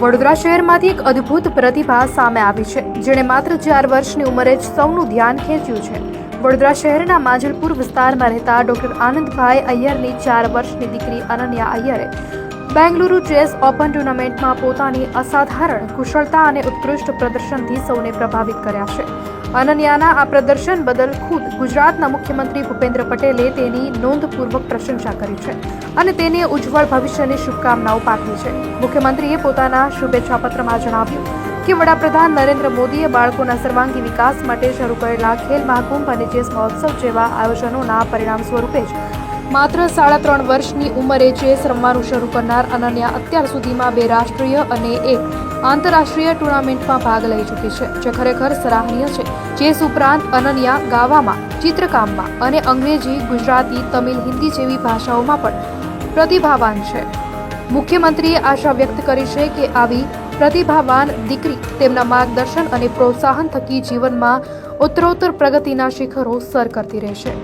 વડોદરા શહેરમાંથી એક અદ્ભુત પ્રતિભા સામે આવી છે, જેણે માત્ર 4 વર્ષની ઉંમરે જ સૌનું ધ્યાન ખેંચ્યું છે. વડોદરા શહેરના માંજલપુર વિસ્તારમાં રહેતા ડોક્ટર આનંદભાઈ અય્યરની 4 વર્ષની દીકરી અનન્યા અય્યરે બેંગલુરુ ચેસ ઓપન ટુર્નામેન્ટમાં પોતાની અસાધારણ કુશળતા અને ઉત્કૃષ્ટ પ્રદર્શનથી સૌને પ્રભાવિત કર્યા છે. અનન્યાના આ પ્રદર્શન બદલ ખુદ ગુજરાતના મુખ્યમંત્રી ભૂપેન્દ્ર પટેલે તેની નોંધપૂર્વક પ્રશંસા કરી છે અને તેને ઉજ્જવળ ભવિષ્યની શુભકામનાઓ પાઠવી છે. મુખ્યમંત્રીએ પોતાના શુભેચ્છા પત્રમાં જણાવ્યું કે વડાપ્રધાન નરેન્દ્ર મોદીએ બાળકોના સર્વાંગી વિકાસ માટે શરૂ કરેલા ખેલ મહાકુંભ અને ચેસ મહોત્સવ જેવા આયોજનોના પરિણામ સ્વરૂપે જ માત્ર 3.5 વર્ષની ઉંમરે ચેસ રમવાનું શરૂ કરનાર અનન્યા અત્યાર સુધીમાં 2 રાષ્ટ્રીય અને 1 આંતરરાષ્ટ્રીય ટુર્નામેન્ટમાં ભાગ લઈ ચૂકી છે, જે ખરેખર સરાહનીય છે. ચેસ ઉપરાંત અનન્યા ગાવામાં, ચિત્રકામમાં અને અંગ્રેજી, ગુજરાતી, તમિલ, હિન્દી જેવી ભાષાઓમાં પણ પ્રતિભાવાન છે. મુખ્યમંત્રીએ આશા વ્યક્ત કરી છે કે આવી પ્રતિભાવાન દીકરી તેમના માર્ગદર્શન અને પ્રોત્સાહન થકી જીવનમાં ઉત્તરોત્તર પ્રગતિના શિખરો સર કરતી રહેશે.